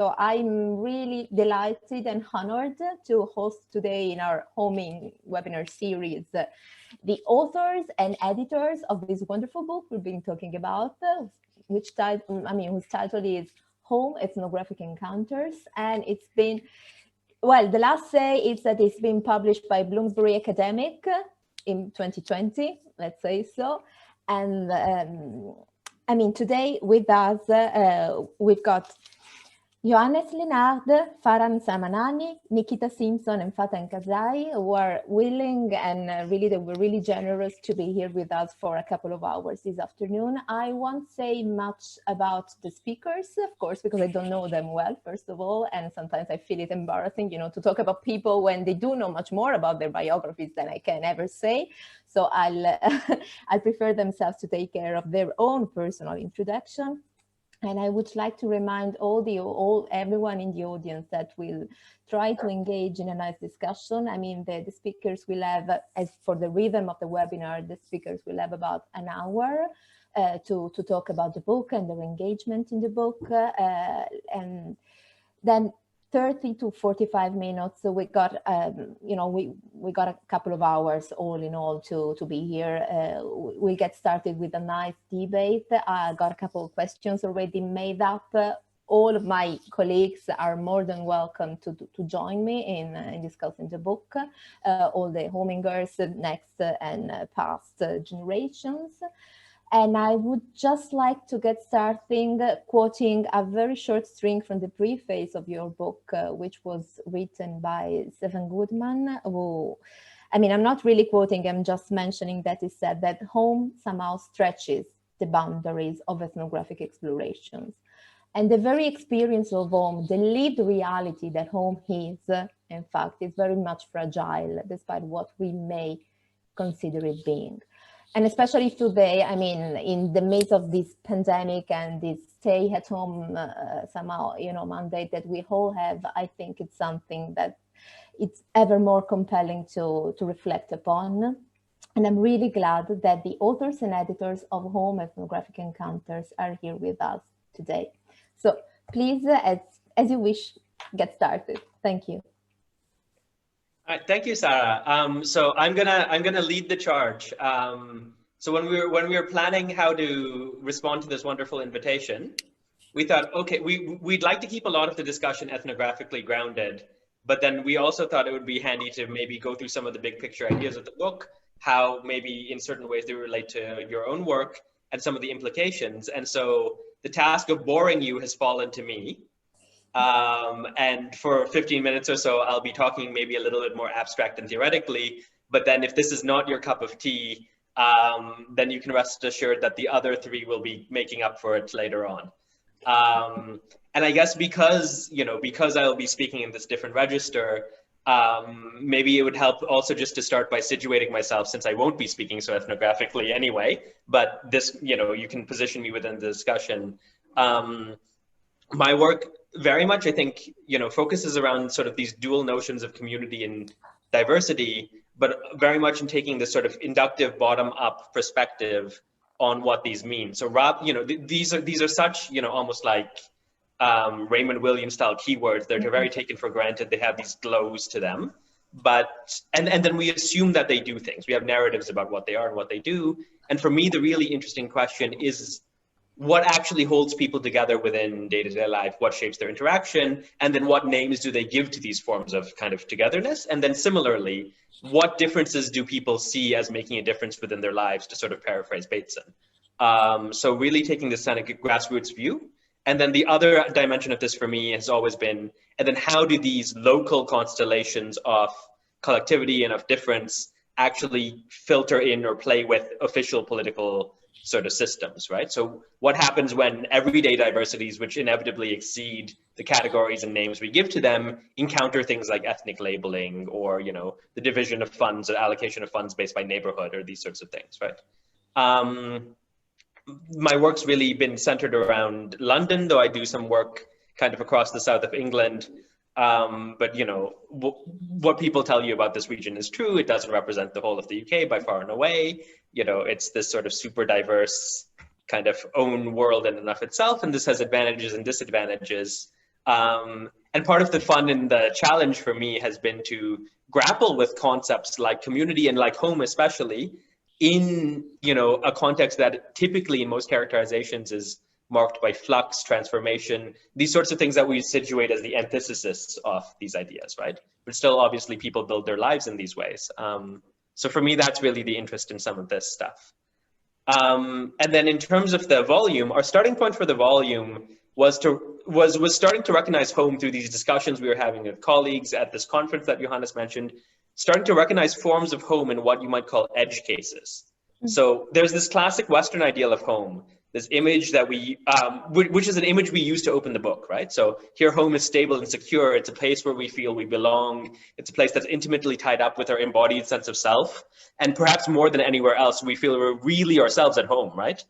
So I'm really delighted and honored to host today in our homing webinar series the authors and editors of this wonderful book we've been talking about, whose title is Home Ethnographic Encounters. And it's been, well, the last say is that it's been published by Bloomsbury Academic in 2020, let's say so. And I mean, today with us, we've got Johannes Lenhard, Farhan Samanani, Nikita Simpson, and Fatah Kazhaei, who are willing and they were really generous to be here with us for a couple of hours this afternoon. I won't say much about the speakers, of course, because I don't know them well, first of all, and sometimes I feel it embarrassing, to talk about people when they do know much more about their biographies than I can ever say. So I'll prefer themselves to take care of their own personal introduction. And I would like to remind everyone in the audience that we'll try to engage in a nice discussion. I mean, the speakers will have, as for the rhythm of the webinar, the speakers will have about an hour to talk about the book and their engagement in the book. And then 30 to 45 minutes. So we got, we got a couple of hours all in all to be here. We'll get started with a nice debate. I got a couple of questions already made up. All of my colleagues are more than welcome to join me in discussing the book, all the homingers, next and past generations. And I would just like to get starting quoting a very short string from the preface of your book, which was written by Stephen Goodman, who, I mean, I'm not really quoting, I'm just mentioning that he said that home somehow stretches the boundaries of ethnographic explorations. And the very experience of home, the lived reality that home is, in fact, is very much fragile, despite what we may consider it being. And especially today, I mean, in the midst of this pandemic and this stay-at-home mandate that we all have, I think it's something that it's ever more compelling to reflect upon. And I'm really glad that the authors and editors of Home Ethnographic Encounters are here with us today. So please, as you wish, get started. Thank you. All right, thank you, Sarah. So I'm gonna lead the charge. So when we were planning how to respond to this wonderful invitation, we thought, okay, we'd like to keep a lot of the discussion ethnographically grounded, but then we also thought it would be handy to maybe go through some of the big picture ideas of the book, how maybe in certain ways they relate to your own work and some of the implications. And so the task of boring you has fallen to me. And for 15 minutes or so, I'll be talking maybe a little bit more abstract and theoretically, but then if this is not your cup of tea, then you can rest assured that the other three will be making up for it later on. And I guess because I'll be speaking in this different register, maybe it would help also just to start by situating myself, since I won't be speaking so ethnographically anyway, but this, you can position me within the discussion. My work very much, I think, focuses around sort of these dual notions of community and diversity, but very much in taking this sort of inductive bottom-up perspective on what these mean. So these are such, almost like Raymond Williams style keywords. They're very taken for granted. They have these glows to them, and then we assume that they do things. We have narratives about what they are and what they do. And for me, the really interesting question is, what actually holds people together within day-to-day life, what shapes their interaction, and then what names do they give to these forms of kind of togetherness? And then similarly, what differences do people see as making a difference within their lives, to sort of paraphrase Bateson? So really taking this kind of grassroots view. And then the other dimension of this for me has always been, and then how do these local constellations of collectivity and of difference actually filter in or play with official political sort of systems, right? So what happens when everyday diversities, which inevitably exceed the categories and names we give to them, encounter things like ethnic labeling or, the division of funds or allocation of funds based by neighborhood or these sorts of things, right? My work's really been centered around London, though I do some work kind of across the south of England. But what people tell you about this region is true. It doesn't represent the whole of the UK by far and away. It's this sort of super diverse kind of own world in and of itself, and this has advantages and disadvantages. And part of the fun and the challenge for me has been to grapple with concepts like community and like home, especially in, you know, a context that typically in most characterizations is marked by flux, transformation, these sorts of things that we situate as the antithesis of these ideas, right? But still, obviously, people build their lives in these ways. So for me, that's really the interest in some of this stuff. And then in terms of the volume, our starting point for the volume was starting to recognize home through these discussions we were having with colleagues at this conference that Johannes mentioned, starting to recognize forms of home in what you might call edge cases. So there's this classic Western ideal of home, this image that which is an image we use to open the book, right? So here home is stable and secure. It's a place where we feel we belong. It's a place that's intimately tied up with our embodied sense of self. And perhaps more than anywhere else, we feel we're really ourselves at home, right?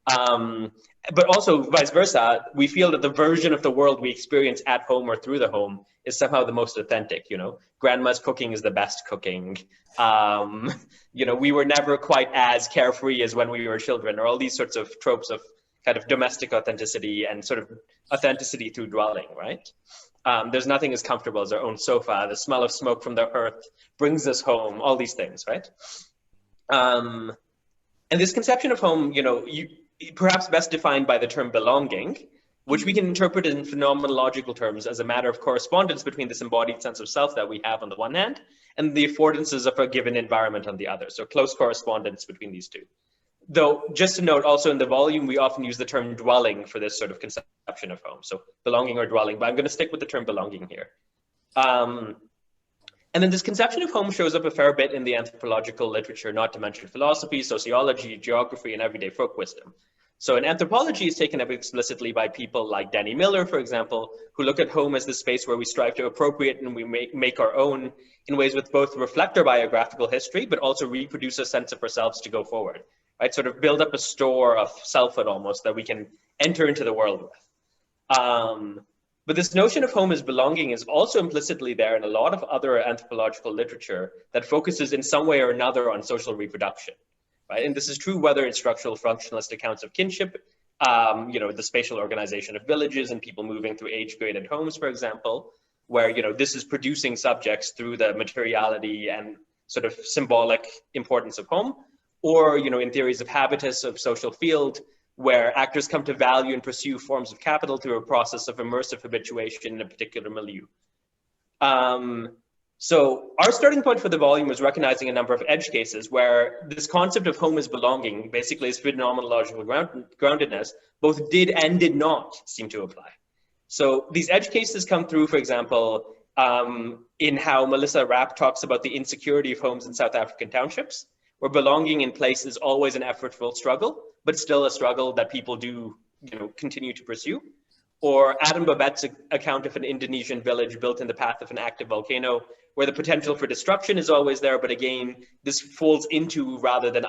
But also vice versa, we feel that the version of the world we experience at home or through the home is somehow the most authentic, you know? Grandma's cooking is the best cooking. You know, we were never quite as carefree as when we were children, or all these sorts of tropes of kind of domestic authenticity and sort of authenticity through dwelling, right? There's nothing as comfortable as our own sofa. The smell of smoke from the hearth brings us home, all these things, right? And this conception of home, you know, perhaps best defined by the term belonging, which we can interpret in phenomenological terms as a matter of correspondence between this embodied sense of self that we have on the one hand and the affordances of a given environment on the other. So close correspondence between these two. Though, just to note, also in the volume, we often use the term dwelling for this sort of conception of home. So belonging or dwelling, but I'm going to stick with the term belonging here. And then this conception of home shows up a fair bit in the anthropological literature, not to mention philosophy, sociology, geography, and everyday folk wisdom. So in anthropology, it's taken up explicitly by people like Danny Miller, for example, who look at home as the space where we strive to appropriate and we make our own in ways which both reflect our biographical history, but also reproduce a sense of ourselves to go forward, right? Sort of build up a store of selfhood almost that we can enter into the world with. But this notion of home as belonging is also implicitly there in a lot of other anthropological literature that focuses in some way or another on social reproduction, right? And this is true whether in structural functionalist accounts of kinship, you know, the spatial organization of villages and people moving through age-graded homes, for example, where, you know, this is producing subjects through the materiality and sort of symbolic importance of home, or, you know, in theories of habitus of social field, where actors come to value and pursue forms of capital through a process of immersive habituation in a particular milieu. So our starting point for the volume was recognizing a number of edge cases where this concept of home as belonging, basically as phenomenological groundedness, both did and did not seem to apply. So these edge cases come through, for example, in how Melissa Rapp talks about the insecurity of homes in South African townships, where belonging in place is always an effortful struggle, but still a struggle that people do, you know, continue to pursue. Or Adam Babette's account of an Indonesian village built in the path of an active volcano, where the potential for destruction is always there, but again, this folds into rather than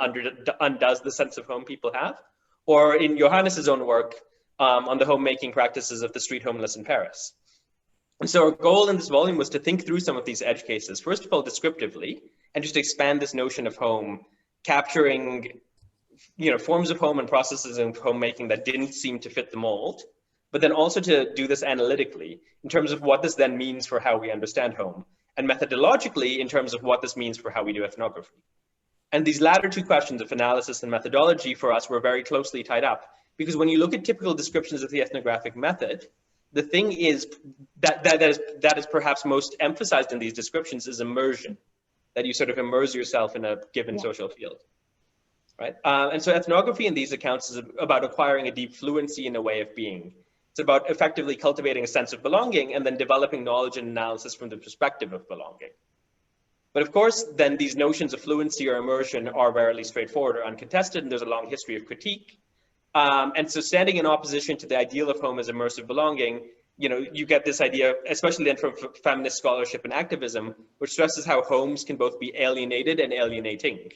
undoes the sense of home people have. Or in Johannes's own work on the homemaking practices of the street homeless in Paris. And so our goal in this volume was to think through some of these edge cases, first of all, descriptively, and just expand this notion of home, capturing, you know, forms of home and processes of homemaking that didn't seem to fit the mold, but then also to do this analytically in terms of what this then means for how we understand home, and methodologically in terms of what this means for how we do ethnography. And these latter two questions of analysis and methodology for us were very closely tied up, because when you look at typical descriptions of the ethnographic method, the thing is that is perhaps most emphasized in these descriptions is immersion, that you sort of immerse yourself in a given social field, right? And so ethnography in these accounts is about acquiring a deep fluency in a way of being. It's about effectively cultivating a sense of belonging and then developing knowledge and analysis from the perspective of belonging. But of course, then these notions of fluency or immersion are rarely straightforward or uncontested, and there's a long history of critique. And so standing in opposition to the ideal of home as immersive belonging, you know, you get this idea, especially then from feminist scholarship and activism, which stresses how homes can both be alienated and alienating,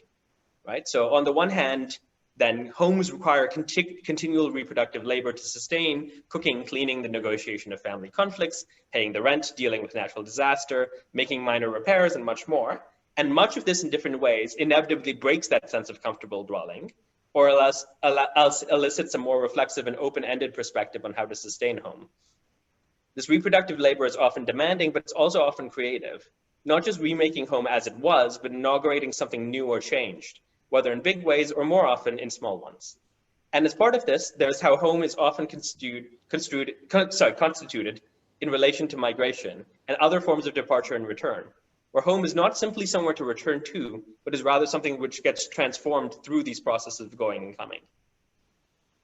right? So on the one hand, then homes require continual reproductive labor to sustain cooking, cleaning, the negotiation of family conflicts, paying the rent, dealing with natural disaster, making minor repairs, and much more. And much of this in different ways inevitably breaks that sense of comfortable dwelling, or else elicits a more reflexive and open-ended perspective on how to sustain home. This reproductive labor is often demanding, but it's also often creative, not just remaking home as it was, but inaugurating something new or changed, whether in big ways or more often in small ones. And as part of this, there's how home is often constituted in relation to migration and other forms of departure and return, where home is not simply somewhere to return to, but is rather something which gets transformed through these processes of going and coming.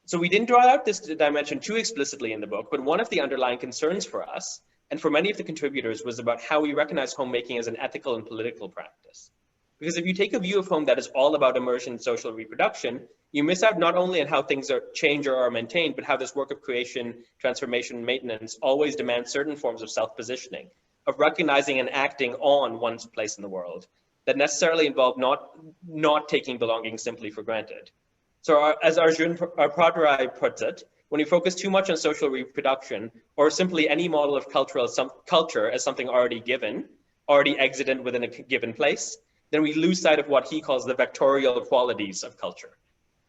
So we didn't draw out this dimension too explicitly in the book, but one of the underlying concerns for us and for many of the contributors was about how we recognize homemaking as an ethical and political practice. Because if you take a view of home that is all about immersion and social reproduction, you miss out not only on how things change or are maintained, but how this work of creation, transformation, and maintenance always demands certain forms of self-positioning, of recognizing and acting on one's place in the world, that necessarily involve not taking belonging simply for granted. So as Arjun Pradharai puts it, when you focus too much on social reproduction, or simply any model of culture as something already given, already exited within a given place, then we lose sight of what he calls the vectorial qualities of culture.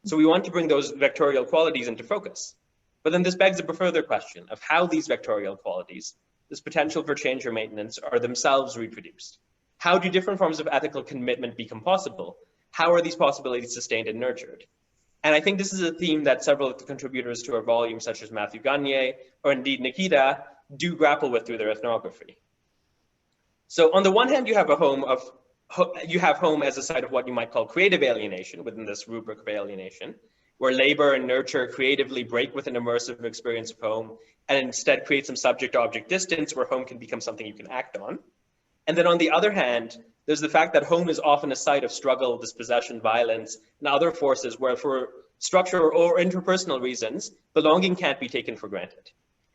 So we want to bring those vectorial qualities into focus. But then this begs a further question of how these vectorial qualities, this potential for change or maintenance, are themselves reproduced. How do different forms of ethical commitment become possible? How are these possibilities sustained and nurtured? And I think this is a theme that several of the contributors to our volume, such as Matthew Gagne, or indeed Nikita, do grapple with through their ethnography. So on the one hand, you have home as a site of what you might call creative alienation within this rubric of alienation, where labor and nurture creatively break with an immersive experience of home and instead create some subject-object distance where home can become something you can act on. And then on the other hand, there's the fact that home is often a site of struggle, dispossession, violence, and other forces where for structural or interpersonal reasons, belonging can't be taken for granted.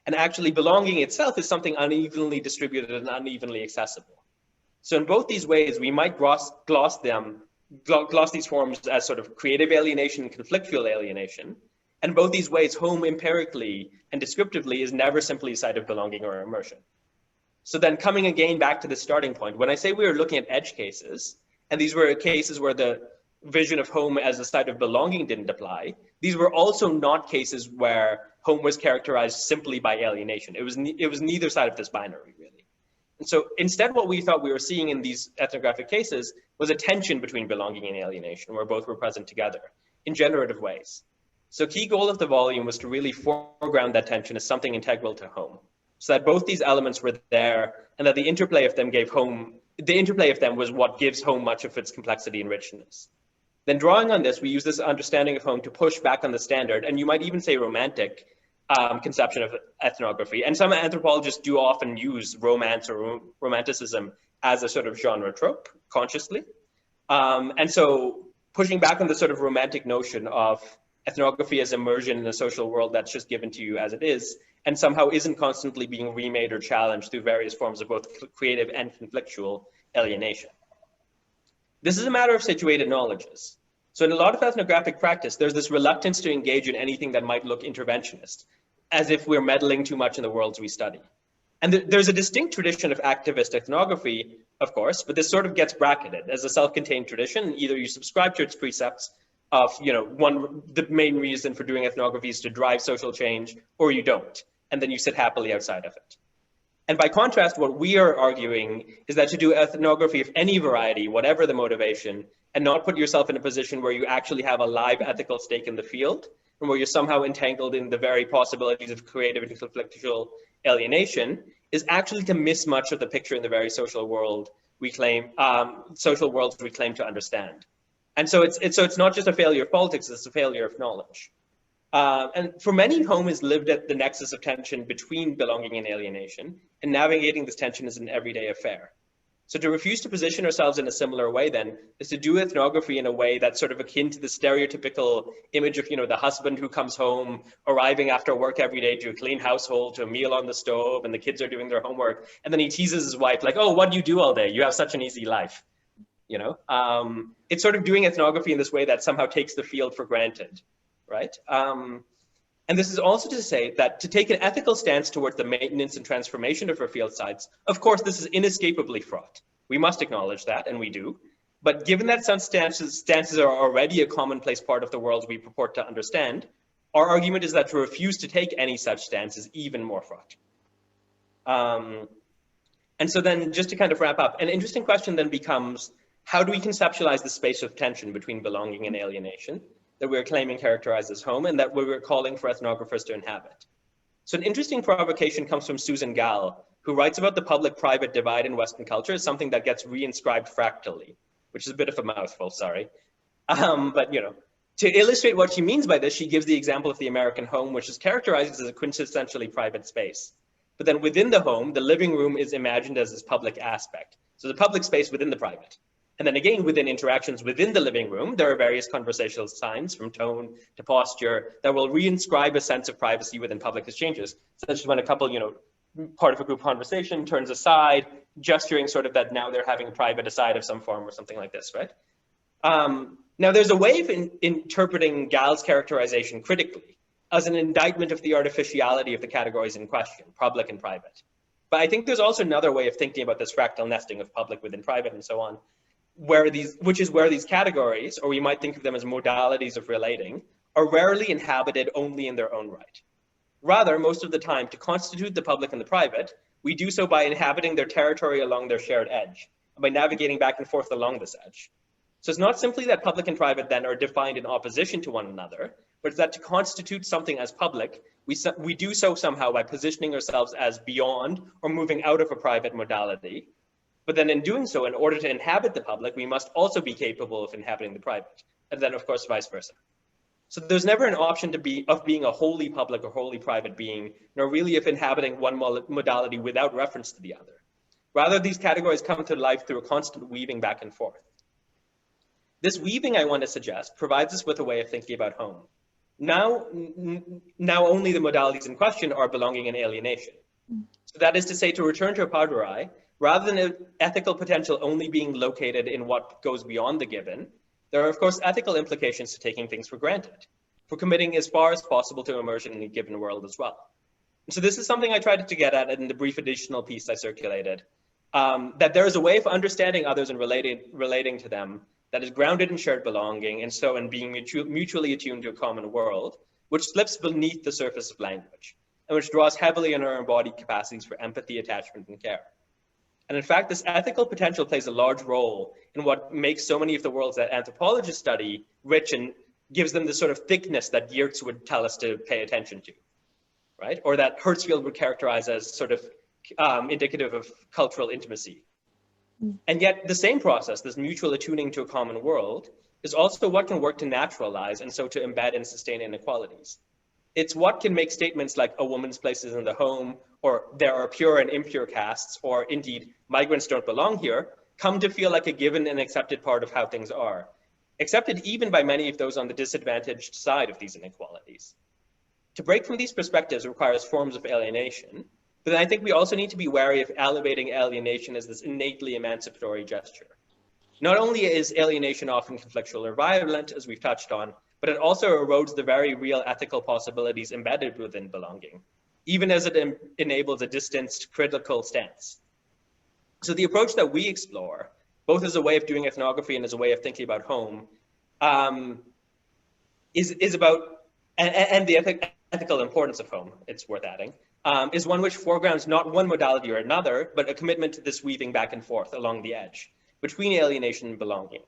And actually belonging itself is something unevenly distributed and unevenly accessible. So in both these ways, we might gloss these forms as sort of creative alienation and conflictual alienation. And both these ways, home empirically and descriptively is never simply a site of belonging or immersion. So then coming again back to the starting point, when I say we were looking at edge cases, and these were cases where the vision of home as a site of belonging didn't apply, these were also not cases where home was characterized simply by alienation. It was neither side of this binary, really. And so instead, what we thought we were seeing in these ethnographic cases was a tension between belonging and alienation, where both were present together in generative ways. So key goal of the volume was to really foreground that tension as something integral to home, so that both these elements were there and that the interplay of them was what gives home much of its complexity and richness. Then drawing on this, we use this understanding of home to push back on the standard, and you might even say romantic, conception of ethnography. And some anthropologists do often use romance or romanticism as a sort of genre trope, consciously. And so pushing back on the sort of romantic notion of ethnography as immersion in a social world that's just given to you as it is, and somehow isn't constantly being remade or challenged through various forms of both creative and conflictual alienation. This is a matter of situated knowledges. So in a lot of ethnographic practice, there's this reluctance to engage in anything that might look interventionist, as if we're meddling too much in the worlds we study. And there's a distinct tradition of activist ethnography, of course, but this sort of gets bracketed as a self-contained tradition. Either you subscribe to its precepts of, the main reason for doing ethnography is to drive social change, or you don't, and then you sit happily outside of it. And by contrast, what we are arguing is that to do ethnography of any variety, whatever the motivation, and not put yourself in a position where you actually have a live ethical stake in the field, and where you're somehow entangled in the very possibilities of creative and conflictual alienation, is actually to miss much of the picture in the very social worlds we claim to understand. And so it's not just a failure of politics, it's a failure of knowledge. And for many, home is lived at the nexus of tension between belonging and alienation, and navigating this tension is an everyday affair. So to refuse to position ourselves in a similar way then is to do ethnography in a way that's sort of akin to the stereotypical image of, the husband who comes home, arriving after work every day to a clean household, to a meal on the stove, and the kids are doing their homework. And then he teases his wife like, oh, what do you do all day? You have such an easy life. It's sort of doing ethnography in this way that somehow takes the field for granted, right? And this is also to say that to take an ethical stance towards the maintenance and transformation of our field sites, of course, this is inescapably fraught. We must acknowledge that, and we do. But given that some stances are already a commonplace part of the world we purport to understand, our argument is that to refuse to take any such stance is even more fraught. And so then just to kind of wrap up, an interesting question then becomes, how do we conceptualize the space of tension between belonging and alienation that we're claiming characterizes home and that we're calling for ethnographers to inhabit? So an interesting provocation comes from Susan Gall, who writes about the public-private divide in Western culture as something that gets reinscribed fractally, which is a bit of a mouthful, sorry. But you know, to illustrate what she means by this, she gives the example of the American home, which is characterized as a quintessentially private space. But then within the home, the living room is imagined as this public aspect. So the public space within the private. And then again, within interactions within the living room, there are various conversational signs from tone to posture that will reinscribe a sense of privacy within public exchanges, such as when a couple, you know, part of a group conversation turns aside, gesturing sort of that now they're having a private aside of some form or something like this, right? Now there's a way of interpreting Gall's characterization critically as an indictment of the artificiality of the categories in question, public and private. But I think there's also another way of thinking about this fractal nesting of public within private and so on, which is where these categories, or we might think of them as modalities of relating, are rarely inhabited only in their own right. Rather, most of the time, to constitute the public and the private, we do so by inhabiting their territory along their shared edge, and by navigating back and forth along this edge. So it's not simply that public and private then are defined in opposition to one another, but it's that to constitute something as public, we do so somehow by positioning ourselves as beyond or moving out of a private modality. But then in doing so, in order to inhabit the public, we must also be capable of inhabiting the private, and then of course, vice versa. So there's never an option of being a wholly public or wholly private being, nor really of inhabiting one modality without reference to the other. Rather, these categories come to life through a constant weaving back and forth. This weaving, I want to suggest, provides us with a way of thinking about home. Now only the modalities in question are belonging and alienation. So that is to say, to return to Appadurai, rather than an ethical potential only being located in what goes beyond the given, there are of course ethical implications to taking things for granted, for committing as far as possible to immersion in a given world as well. And so this is something I tried to get at in the brief additional piece I circulated, that there is a way of understanding others and relating to them that is grounded in shared belonging, and so in being mutually attuned to a common world, which slips beneath the surface of language, and which draws heavily on our embodied capacities for empathy, attachment, and care. And in fact, this ethical potential plays a large role in what makes so many of the worlds that anthropologists study rich and gives them the sort of thickness that Geertz would tell us to pay attention to, right? Or that Hertzfield would characterize as sort of indicative of cultural intimacy. And yet the same process, this mutual attuning to a common world, is also what can work to naturalize and so to embed and sustain inequalities. It's what can make statements like a woman's place is in the home, or there are pure and impure castes, or indeed migrants don't belong here, come to feel like a given and accepted part of how things are, accepted even by many of those on the disadvantaged side of these inequalities. To break from these perspectives requires forms of alienation, but then I think we also need to be wary of elevating alienation as this innately emancipatory gesture. Not only is alienation often conflictual or violent, as we've touched on, but it also erodes the very real ethical possibilities embedded within belonging, even as it enables a distanced, critical stance. So the approach that we explore, both as a way of doing ethnography and as a way of thinking about home, is about, and the ethical importance of home, it's worth adding, is one which foregrounds not one modality or another, but a commitment to this weaving back and forth along the edge between alienation and belonging.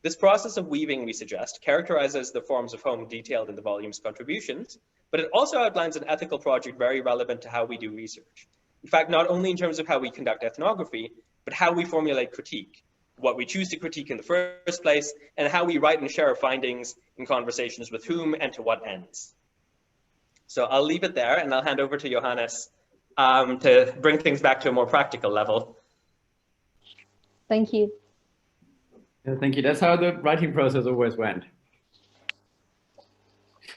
This process of weaving, we suggest, characterizes the forms of home detailed in the volume's contributions, but it also outlines an ethical project very relevant to how we do research. In fact, not only in terms of how we conduct ethnography, but how we formulate critique, what we choose to critique in the first place, and how we write and share our findings in conversations with whom and to what ends. So I'll leave it there, and I'll hand over to Johannes to bring things back to a more practical level. Thank you. Yeah, thank you. That's how the writing process always went.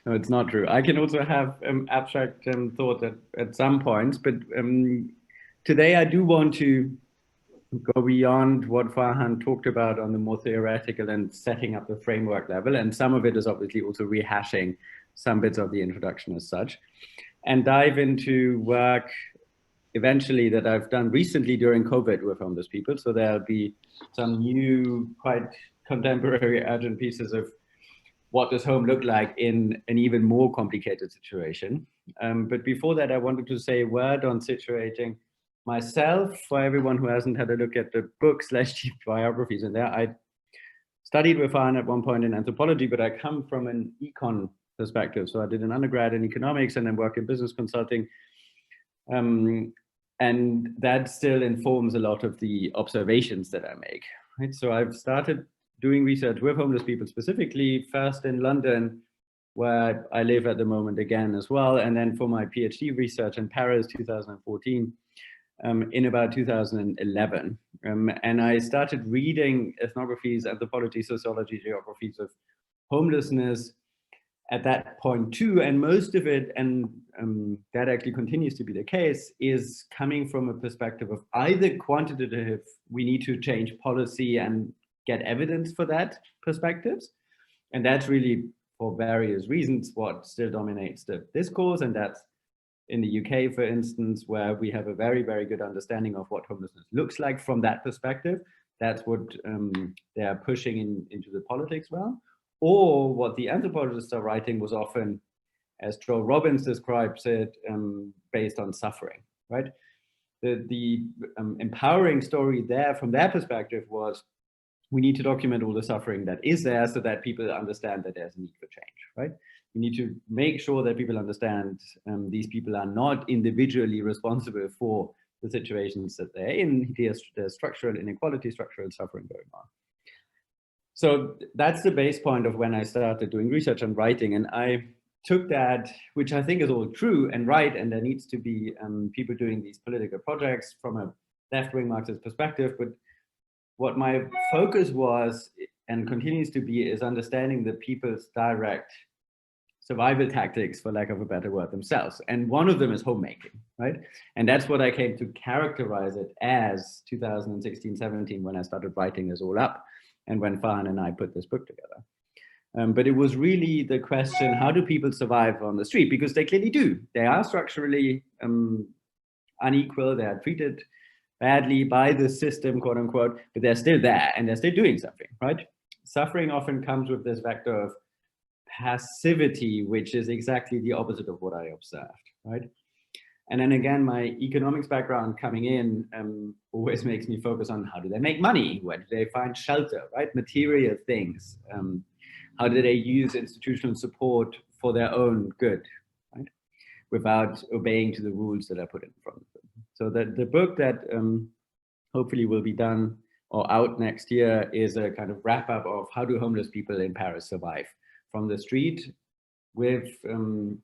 No, it's not true. I can also have abstract thought at some points, but today I do want to go beyond what Farhan talked about on the more theoretical and setting up the framework level. And some of it is obviously also rehashing some bits of the introduction as such, and dive into work eventually that I've done recently during COVID with homeless people. So there'll be some new, quite contemporary, urgent pieces of what does home look like in an even more complicated situation. But before that, I wanted to say a word on situating myself for everyone who hasn't had a look at the book / biographies in there. I studied with Farhan at one point in anthropology, but I come from an econ perspective. So I did an undergrad in economics and then worked in business consulting. And that still informs a lot of the observations that I make. Right? So I've started doing research with homeless people specifically, first in London, where I live at the moment again as well. And then for my PhD research in Paris, 2014, in about 2011. And I started reading ethnographies, anthropology, sociology, geographies of homelessness at that point too. And most of it, and that actually continues to be the case, is coming from a perspective of either quantitative, we need to change policy and get evidence for that perspectives. And that's really, for various reasons, what still dominates the discourse. And that's in the UK, for instance, where we have a very, very good understanding of what homelessness looks like from that perspective. That's what they are pushing into the politics well. Or what the anthropologists are writing was often, as Joel Robbins describes it, based on suffering, right? The empowering story there from their perspective was, we need to document all the suffering that is there so that people understand that there's a need for change, right? We need to make sure that people understand these people are not individually responsible for the situations that they're in. There's structural inequality, structural suffering going on. So that's the base point of when I started doing research and writing. And I took that, which I think is all true and right, and there needs to be people doing these political projects from a left-wing Marxist perspective. But what my focus was and continues to be is understanding the people's direct survival tactics, for lack of a better word, themselves. And one of them is homemaking, right? And that's what I came to characterize it as 2016, 17, when I started writing this all up and when Farhan and I put this book together. But it was really the question, how do people survive on the street? Because they clearly do. They are structurally unequal, they are treated badly by the system, quote unquote, but they're still there and they're still doing something, right? Suffering often comes with this vector of passivity, which is exactly the opposite of what I observed, right? And then again, my economics background coming in always makes me focus on how do they make money? Where do they find shelter, right? Material things. How do they use institutional support for their own good, right? Without obeying to the rules that are put in front of them. So the book that hopefully will be done or out next year is a kind of wrap up of how do homeless people in Paris survive from the street with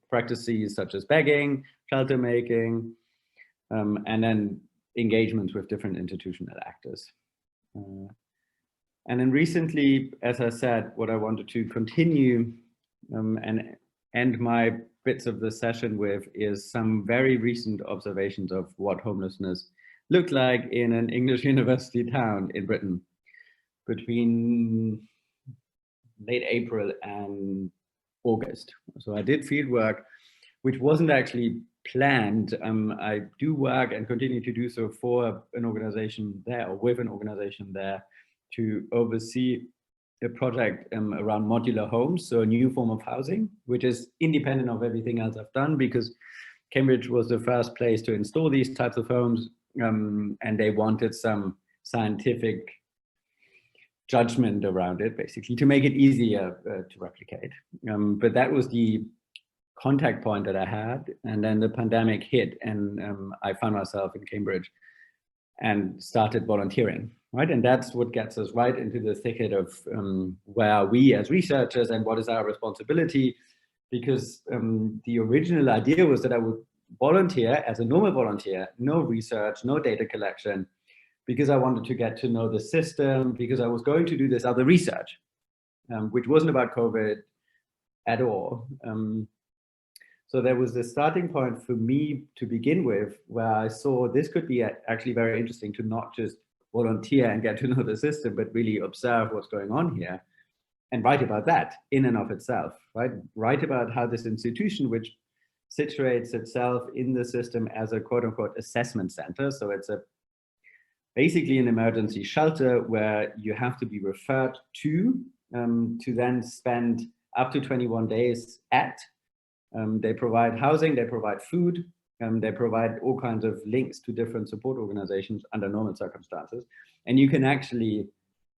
practices such as begging, shelter making, and then engagements with different institutional actors. And then recently, as I said, what I wanted to continue and end my bits of the session with is some very recent observations of what homelessness looked like in an English university town in Britain between late April and August. So I did field work, which wasn't actually planned. I do work and continue to do so for an organization there, or with an organization there, to oversee a project around modular homes, so a new form of housing, which is independent of everything else I've done, because Cambridge was the first place to install these types of homes, and they wanted some scientific judgment around it, basically, to make it easier to replicate. But that was the contact point that I had. And then the pandemic hit, and I found myself in Cambridge and started volunteering, right? And that's what gets us right into the thicket of where are we as researchers and what is our responsibility? Because the original idea was that I would volunteer as a normal volunteer, no research, no data collection, because I wanted to get to know the system, because I was going to do this other research, which wasn't about COVID at all. So there was this starting point for me to begin with, where I saw this could be actually very interesting to not just volunteer and get to know the system, but really observe what's going on here and write about that in and of itself, right? Write about how this institution, which situates itself in the system as a quote unquote assessment center. So it's basically an emergency shelter where you have to be referred to then spend up to 21 days at. They provide housing, they provide food, they provide all kinds of links to different support organizations under normal circumstances. And you can actually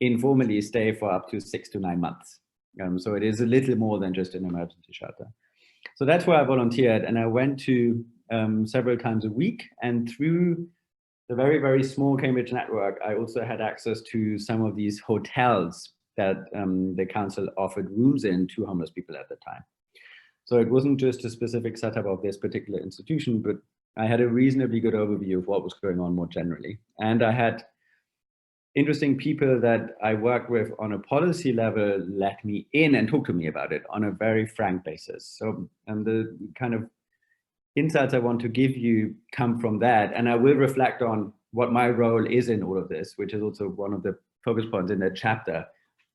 informally stay for up to 6 to 9 months. So it is a little more than just an emergency shelter. So that's where I volunteered, and I went to several times a week, and through the very, very small Cambridge network, I also had access to some of these hotels that the council offered rooms in to homeless people at the time. So it wasn't just a specific setup of this particular institution, but I had a reasonably good overview of what was going on more generally. And I had interesting people that I worked with on a policy level let me in and talk to me about it on a very frank basis. So the kind of insights I want to give you come from that. And I will reflect on what my role is in all of this, which is also one of the focus points in that chapter,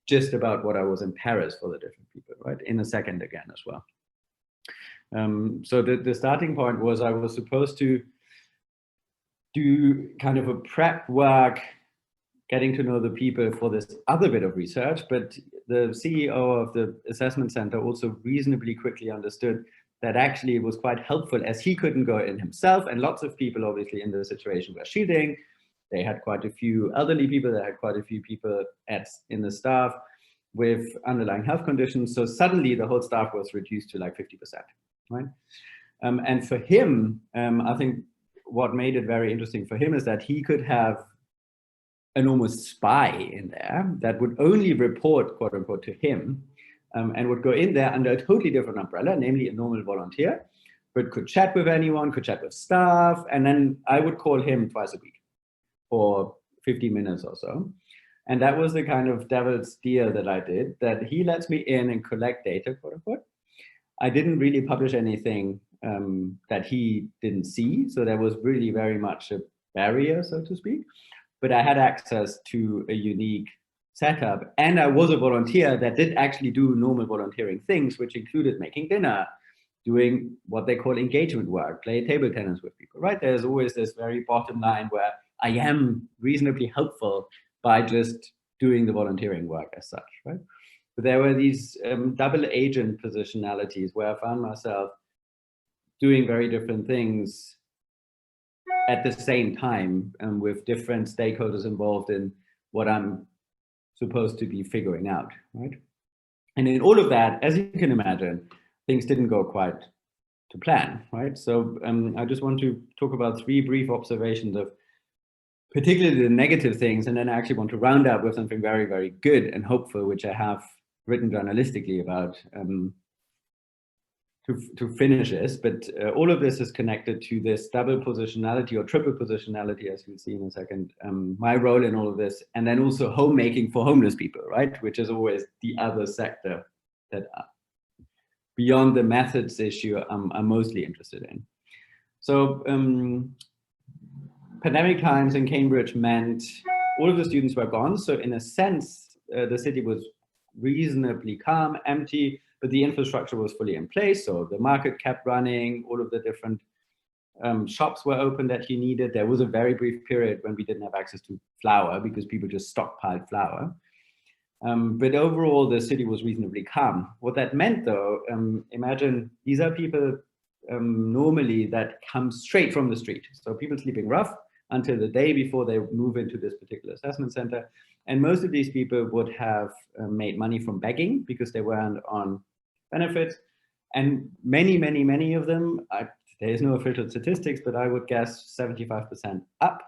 just about what I was in Paris for the different people, right? In a second again as well. So the starting point was I was supposed to do kind of a prep work, getting to know the people for this other bit of research, but the CEO of the assessment center also reasonably quickly understood that actually it was quite helpful, as he couldn't go in himself, and lots of people obviously in the situation were shielding. They had quite a few elderly people, they had quite a few people in the staff with underlying health conditions. So suddenly the whole staff was reduced to like 50%, right? And for him, I think what made it very interesting for him is that he could have an almost spy in there that would only report, quote unquote, to him, and would go in there under a totally different umbrella, namely a normal volunteer, but could chat with anyone, could chat with staff, and then I would call him twice a week for 50 minutes or so. And that was the kind of devil's deal that I did, that he lets me in and collect data, quote unquote. I didn't really publish anything that he didn't see, so there was really very much a barrier, so to speak. But I had access to a unique setup, and I was a volunteer that did actually do normal volunteering things, which included making dinner, doing what they call engagement work, play table tennis with people, right? There's always this very bottom line where I am reasonably helpful by just doing the volunteering work as such, right? But there were these double agent positionalities where I found myself doing very different things at the same time, with different stakeholders involved in what I'm supposed to be figuring out, right? And in all of that, as you can imagine, things didn't go quite to plan, right? So I just want to talk about 3 brief observations of particularly the negative things, and then I actually want to round up with something very, very good and hopeful, which I have written journalistically about to finish this. But all of this is connected to this double positionality or triple positionality, as you'll see in a second, my role in all of this, and then also homemaking for homeless people, right? Which is always the other sector that beyond the methods issue I'm mostly interested in. So pandemic times in Cambridge meant all of the students were gone. So in a sense, the city was reasonably calm, empty, but the infrastructure was fully in place. So the market kept running, all of the different shops were open that you needed. There was a very brief period when we didn't have access to flour because people just stockpiled flour. But overall, the city was reasonably calm. What that meant though, imagine these are people normally that come straight from the street. So people sleeping rough until the day before they move into this particular assessment center. And most of these people would have made money from begging because they weren't on benefits. And many of them, there is no official statistics, but I would guess 75% up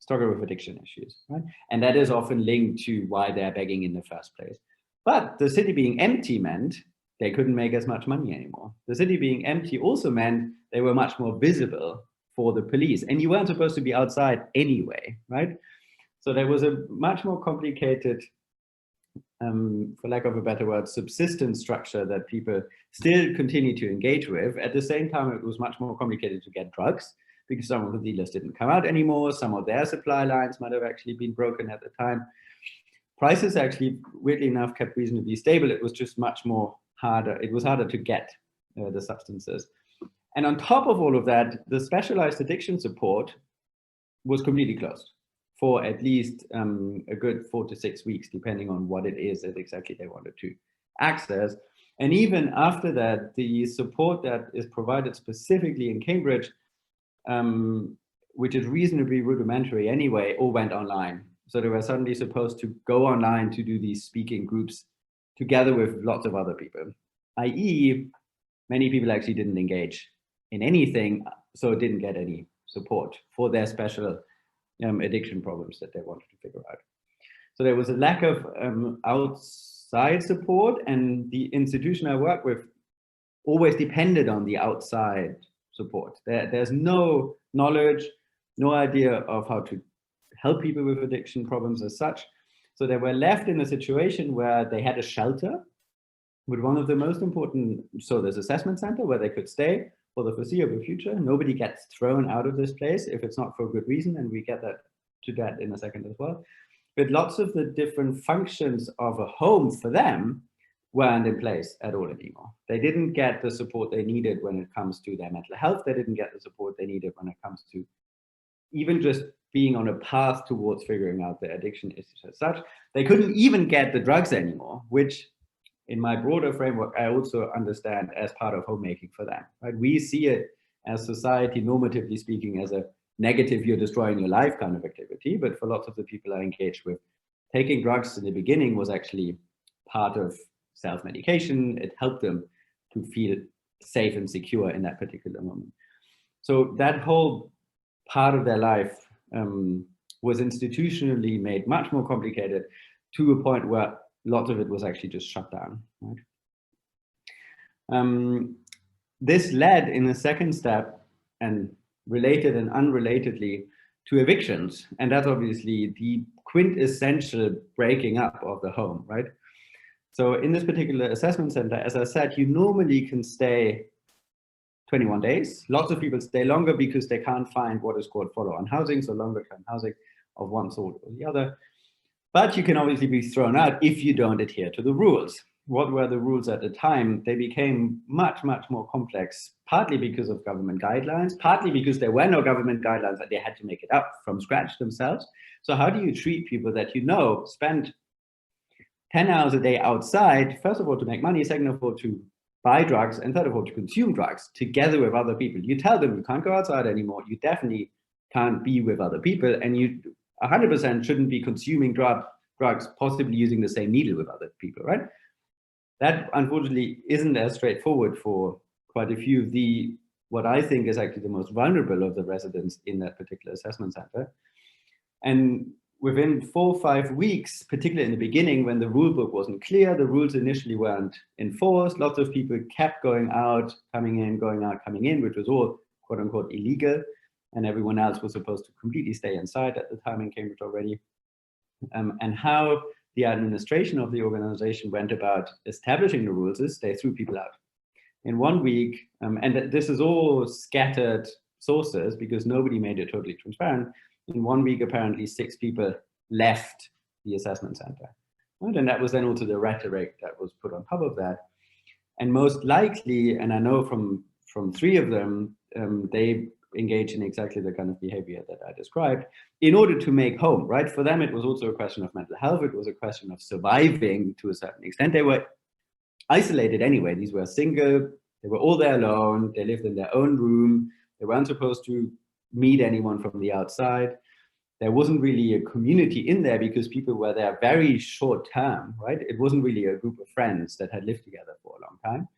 struggle with addiction issues, right? And that is often linked to why they're begging in the first place. But the city being empty meant they couldn't make as much money anymore. The city being empty also meant they were much more visible for the police, and you weren't supposed to be outside anyway, right? So there was a much more complicated, for lack of a better word, subsistence structure that people still continue to engage with. At the same time, it was much more complicated to get drugs because some of the dealers didn't come out anymore. Some of their supply lines might have actually been broken at the time. Prices actually, weirdly enough, kept reasonably stable. It was just much more harder. It was harder to get the substances. And on top of all of that, the specialized addiction support was completely closed for at least a good 4 to 6 weeks, depending on what it is that exactly they wanted to access. And even after that, the support that is provided specifically in Cambridge, which is reasonably rudimentary anyway, all went online. So they were suddenly supposed to go online to do these speaking groups together with lots of other people, i.e. many people actually didn't engage in anything, so didn't get any support for their special addiction problems that they wanted to figure out. So there was a lack of outside support, and the institution I work with always depended on the outside support. There's no knowledge, no idea of how to help people with addiction problems as such. So they were left in a situation where they had a shelter with one of the most important, so there's assessment center where they could stay for the foreseeable future. Nobody gets thrown out of this place if it's not for a good reason, and we get to that in a second as well. But lots of the different functions of a home for them weren't in place at all anymore. They didn't get the support they needed when it comes to their mental health. They didn't get the support they needed when it comes to even just being on a path towards figuring out their addiction issues as such. They couldn't even get the drugs anymore, which in my broader framework, I also understand as part of homemaking for them, right? We see it as society, normatively speaking, as a negative, you're destroying your life kind of activity. But for lots of the people I engaged with, taking drugs in the beginning was actually part of self-medication. It helped them to feel safe and secure in that particular moment. So that whole part of their life was institutionally made much more complicated, to a point where lots of it was actually just shut down, right? This led in a second step, and related and unrelatedly, to evictions. And that's obviously the quintessential breaking up of the home, right? So in this particular assessment center, as I said, you normally can stay 21 days. Lots of people stay longer because they can't find what is called follow-on housing, so longer-term housing of one sort or the other. But you can obviously be thrown out if you don't adhere to the rules. What were the rules at the time? They became much, much more complex, partly because of government guidelines, partly because there were no government guidelines that they had to make it up from scratch themselves. So how do you treat people that you know spend 10 hours a day outside, first of all, to make money, second of all, to buy drugs, and third of all, to consume drugs together with other people? You tell them you can't go outside anymore, you definitely can't be with other people, and you 100% shouldn't be consuming drugs, possibly using the same needle with other people, right? That unfortunately isn't as straightforward for quite a few of the, what I think is actually the most vulnerable of the residents in that particular assessment center. And within 4 or 5 weeks, particularly in the beginning, when the rule book wasn't clear, the rules initially weren't enforced, lots of people kept going out, coming in, going out, coming in, which was all quote unquote illegal. And everyone else was supposed to completely stay inside at the time in Cambridge already. And how the administration of the organization went about establishing the rules is they threw people out. In 1 week, and this is all scattered sources because nobody made it totally transparent. In 1 week, apparently 6 people left the assessment center. Right? And that was then also the rhetoric that was put on top of that. And most likely, and I know from 3 of them, they engage in exactly the kind of behavior that I described in order to make home, right? For them, it was also a question of mental health. It was a question of surviving to a certain extent. They were isolated anyway. These were single, they were all there alone. They lived in their own room. They weren't supposed to meet anyone from the outside. There wasn't really a community in there because people were there very short term, right? It wasn't really a group of friends that had lived together for a long time.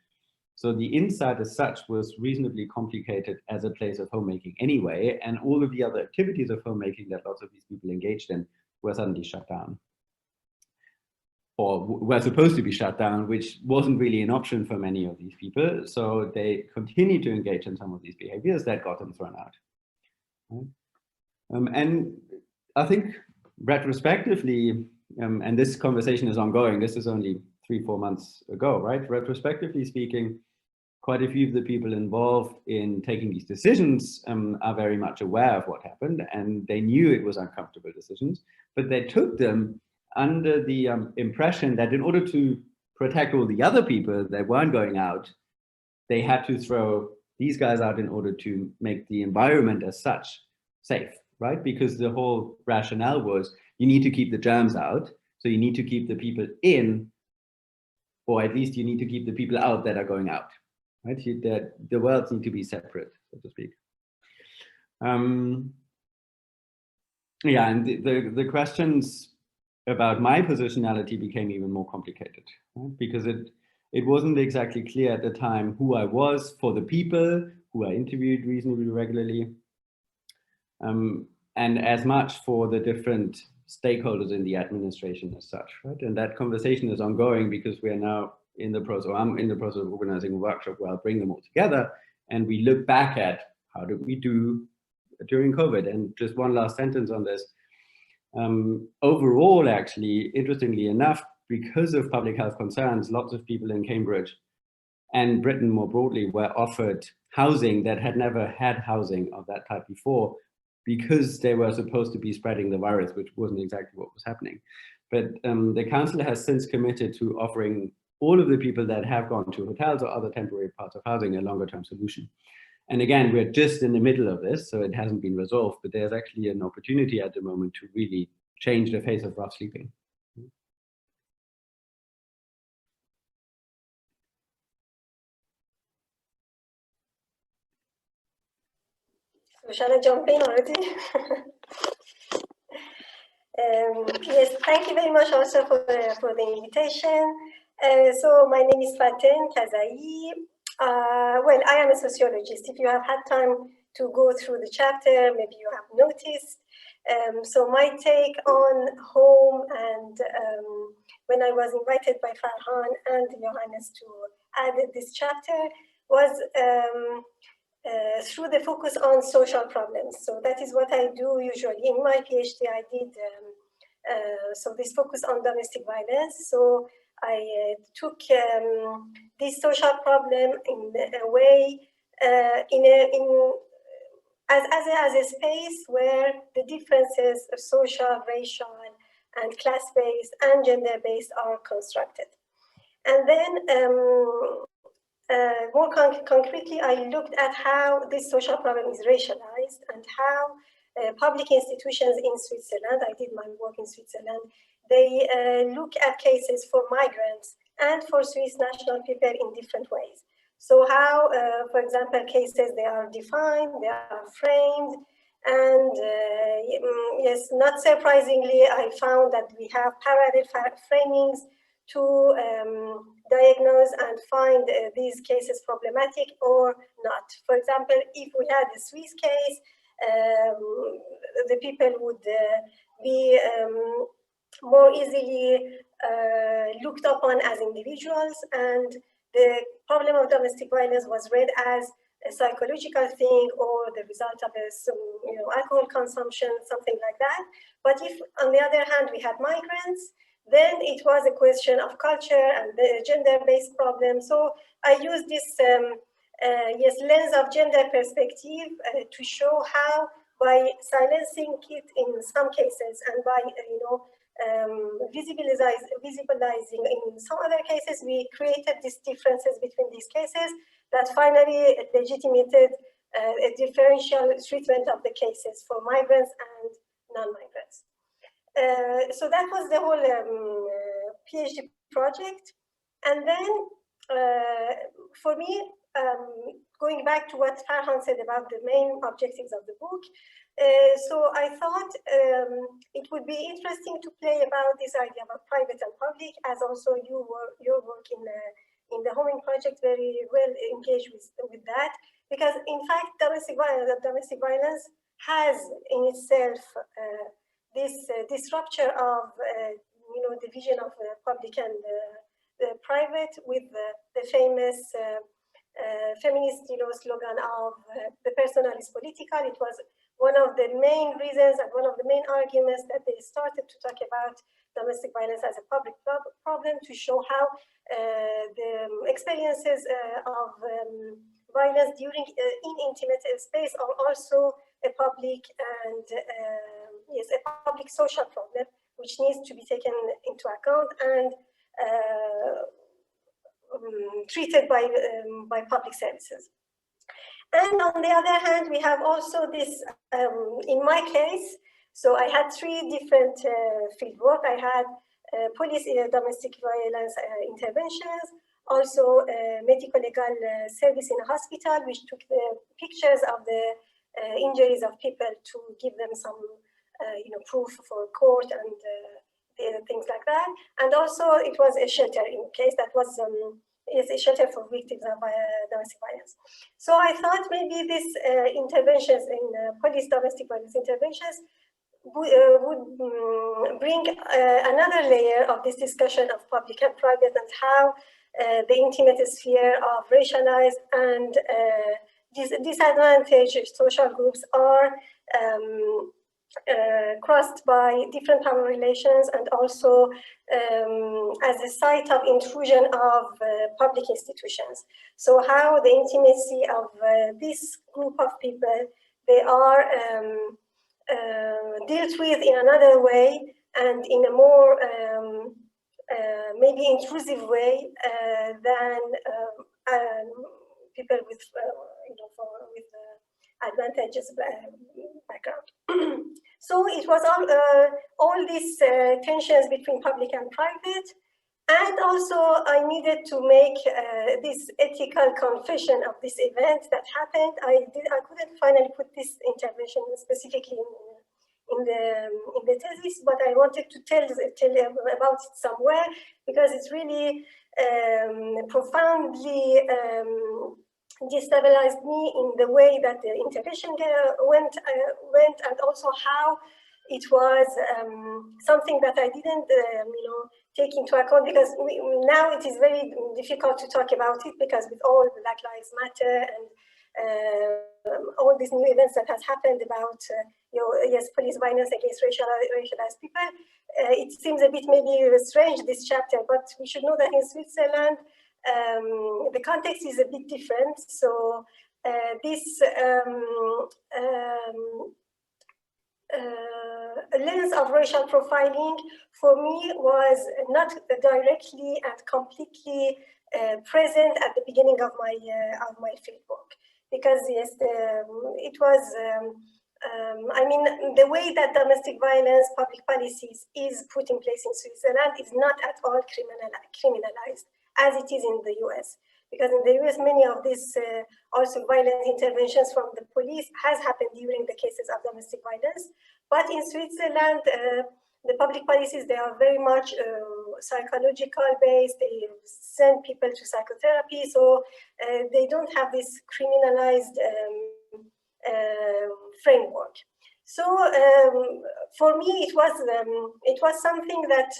So the inside as such was reasonably complicated as a place of homemaking anyway, and all of the other activities of homemaking that lots of these people engaged in were suddenly shut down. Or were supposed to be shut down, which wasn't really an option for many of these people. So they continued to engage in some of these behaviors that got them thrown out. Right? And I think retrospectively, and this conversation is ongoing, this is only 3-4 months ago, right? Retrospectively speaking, quite a few of the people involved in taking these decisions are very much aware of what happened, and they knew it was uncomfortable decisions, but they took them under the impression that in order to protect all the other people that weren't going out, they had to throw these guys out in order to make the environment as such safe, right? Because the whole rationale was you need to keep the germs out, so you need to keep the people in or at least you need to keep the people out that are going out, right? The worlds need to be separate, so to speak. Yeah, and the questions about my positionality became even more complicated, right? Because it wasn't exactly clear at the time who I was for the people who I interviewed reasonably regularly, and as much for the different stakeholders in the administration as such, right? And that conversation is ongoing because we are now in the process, or I'm in the process of organizing a workshop where I'll bring them all together and we look back at how did we do during COVID. And just one last sentence on this. Overall, actually, interestingly enough, because of public health concerns, lots of people in Cambridge and Britain more broadly were offered housing that had never had housing of that type before, because they were supposed to be spreading the virus, which wasn't exactly what was happening. But the council has since committed to offering all of the people that have gone to hotels or other temporary parts of housing a longer term solution. And again, we're just in the middle of this, so it hasn't been resolved, but there's actually an opportunity at the moment to really change the face of rough sleeping. So shall I jump in already? Yes, thank you very much also for the invitation. So my name is Kazhaei. Well, I am a sociologist. If you have had time to go through the chapter, maybe you have noticed. So my take on home, and when I was invited by Farhan and Johannes to add this chapter, was through the focus on social problems. So that is what I do usually. In my PhD, I did so this focus on domestic violence. So I took this social problem in a way, as a space where the differences of social, racial, and class-based and gender-based are constructed. And then more concretely, I looked at how this social problem is racialized and how public institutions in Switzerland, I did my work in Switzerland, they look at cases for migrants and for Swiss national people in different ways. So how, for example, cases, they are defined, they are framed, and yes, not surprisingly, I found that we have parallel framings to diagnose and find these cases problematic or not. For example, if we had a Swiss case, the people would be more easily looked upon as individuals, and the problem of domestic violence was read as a psychological thing or the result of some, alcohol consumption, something like that. But if, on the other hand, we had migrants, then it was a question of culture and the gender-based problem. So I used this lens of gender perspective to show how, by silencing it in some cases and by visibilizing in some other cases, we created these differences between these cases that finally legitimated a differential treatment of the cases for migrants and non-migrants. So that was the whole PhD project. And then for me, going back to what Farhan said about the main objectives of the book, so I thought it would be interesting to play about this idea about private and public, as also your work in the homing project very well engaged with that, because in fact domestic violence has in itself this rupture of division of public and private, with the famous feminist slogan of the personal is political. It was one of the main reasons and one of the main arguments that they started to talk about domestic violence as a public problem, to show how the experiences of violence during in intimate space are also a public and a public social problem, which needs to be taken into account and treated by public services. And on the other hand, we have also this, in my case, so I had three different fieldwork. I had police domestic violence interventions, also medical legal service in a hospital, which took the pictures of the injuries of people to give them some proof for court and things like that. And also it was a shelter in place that was is a shelter for victims of domestic violence. So I thought maybe these interventions in police domestic violence interventions would bring another layer of this discussion of public and private, and how the intimate sphere of racialized and disadvantaged social groups are crossed by different power relations, and also as a site of intrusion of public institutions. So how the intimacy of this group of people, they are dealt with in another way, and in a more maybe intrusive way than people with with advantageous background. So it was all these tensions between public and private, and also I needed to make this ethical confession of this event that happened. I couldn't finally put this intervention specifically in the thesis, but I wanted to tell about it somewhere, because it's really profoundly destabilized me in the way that the intervention went, and also how it was something that I didn't, take into account, because now it is very difficult to talk about it, because with all Black Lives Matter and all these new events that has happened about, yes, police violence against racialized people, it seems a bit maybe strange, this chapter, but we should know that in Switzerland, the context is a bit different. So this lens of racial profiling for me was not directly and completely present at the beginning of my fieldwork, because yes, it was. I mean, the way that domestic violence public policies is put in place in Switzerland is not at all criminalized as it is in the US. Because in the US, many of these also violent interventions from the police has happened during the cases of domestic violence. But in Switzerland, the public policies, they are very much psychological based. They send people to psychotherapy. So they don't have this criminalized framework. So for me, it was something that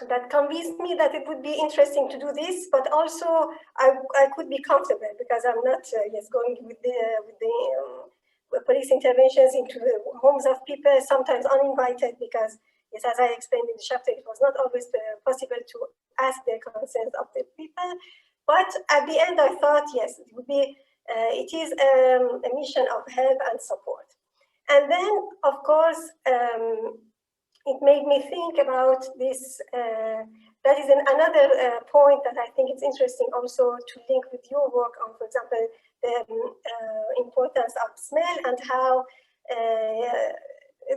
that convinced me that it would be interesting to do this, but also I could be comfortable, because I'm not going with the police interventions into the homes of people, sometimes uninvited, because yes, as I explained in the chapter, it was not always possible to ask the consent of the people. But at the end, I thought, yes, it would be. It is a mission of help and support. And then, of course, it made me think about this. That is another point that I think it's interesting also to link with your work on, for example, the importance of smell, and how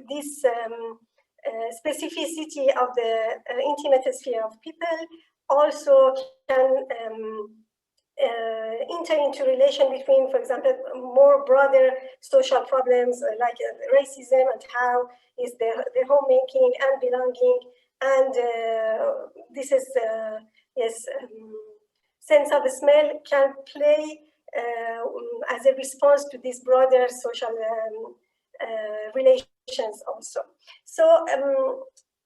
this specificity of the intimate sphere of people also can enter into relation between, for example, more broader social problems like racism, and how is their homemaking and belonging, and this is yes, sense of smell can play as a response to these broader social relations also. So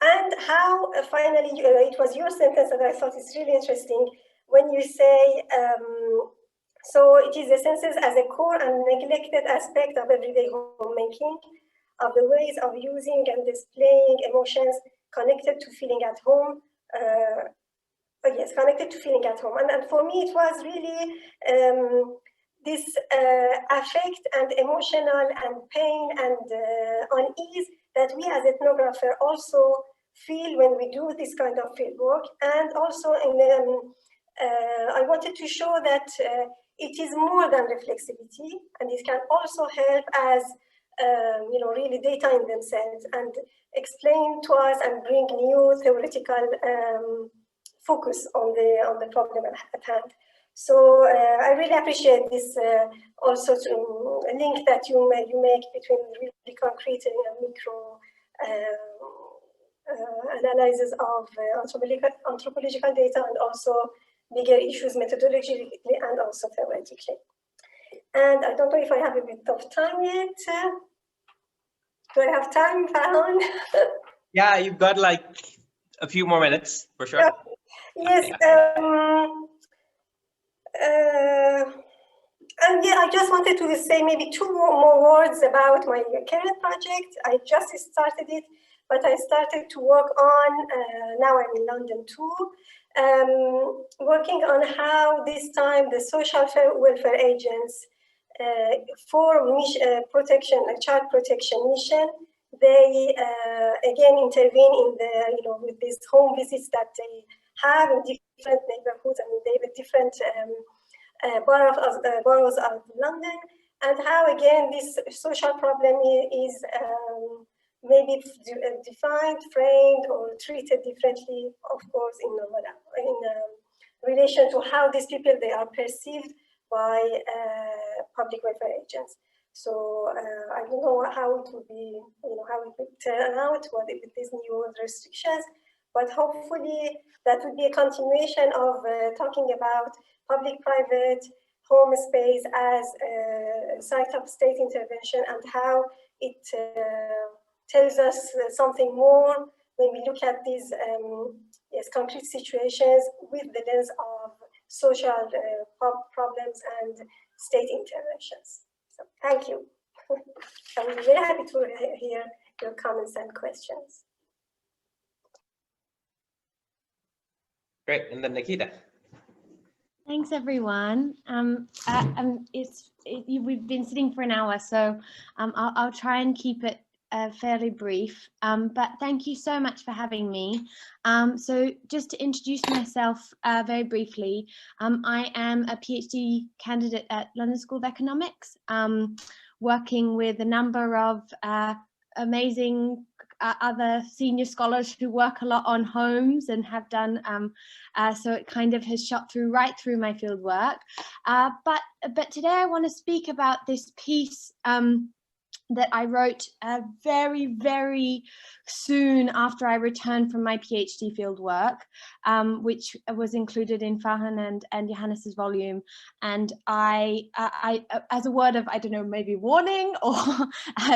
and how finally it was your sentence that I thought is really interesting, when you say, so it is the senses as a core and neglected aspect of everyday homemaking, of the ways of using and displaying emotions connected to feeling at home. Yes, connected to feeling at home. And for me, it was really this affect and emotional and pain and unease that we as ethnographer also feel when we do this kind of field work. And also in I wanted to show that it is more than reflexivity, and it can also help as really data in themselves, and explain to us and bring new theoretical focus on the problem at hand. So I really appreciate this also to link that you make between really concrete and micro analysis of anthropological data, and also bigger issues methodologically and also theoretically. And I don't know if I have a bit of time yet. Do I have time, Farhan? Yeah, you've got like a few more minutes for sure. Yes. And yeah, I just wanted to say maybe two more words about my current project. I just started it, but I started to work on, now I'm in London too, working on how this time the social welfare agents for protection, child protection mission, they again intervene in the, with these home visits that they have in different neighborhoods. I mean, they have different boroughs of London, and how again this social problem is maybe defined, framed, or treated differently, of course, in relation to how these people, they are perceived by public welfare agents. So I don't know how it would be, how it would turn out with these new restrictions, but hopefully that would be a continuation of talking about public-private home space as a site of state intervention, and how it tells us something more when we look at these concrete situations with the lens of social problems and state interventions. So thank you. I'm very happy to hear your comments and questions. Great, and then Nikita. Thanks, everyone. We've been sitting for an hour, so I'll try and keep it fairly brief. But thank you so much for having me. So just to introduce myself very briefly, I am a PhD candidate at London School of Economics, working with a number of amazing other senior scholars who work a lot on homes and have done, so it kind of has shot right through my field work. But today I want to speak about this piece that I wrote very, very soon after I returned from my PhD field work, which was included in Farhan and Johannes's volume. And I as a word of, I don't know, maybe warning or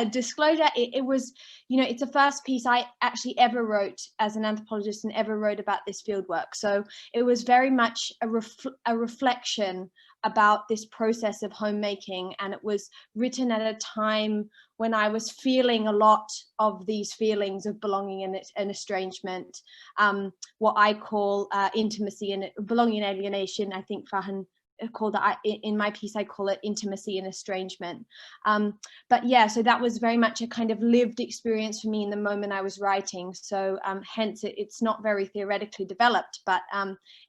disclosure, it was, it's the first piece I actually ever wrote as an anthropologist and ever wrote about this field work. So it was very much a reflection about this process of homemaking, and it was written at a time when I was feeling a lot of these feelings of belonging and estrangement, what I call intimacy and belonging and alienation. I think Farhan called it, in my piece I call it intimacy and estrangement. But yeah, so that was very much a kind of lived experience for me in the moment I was writing. So hence it's not very theoretically developed, but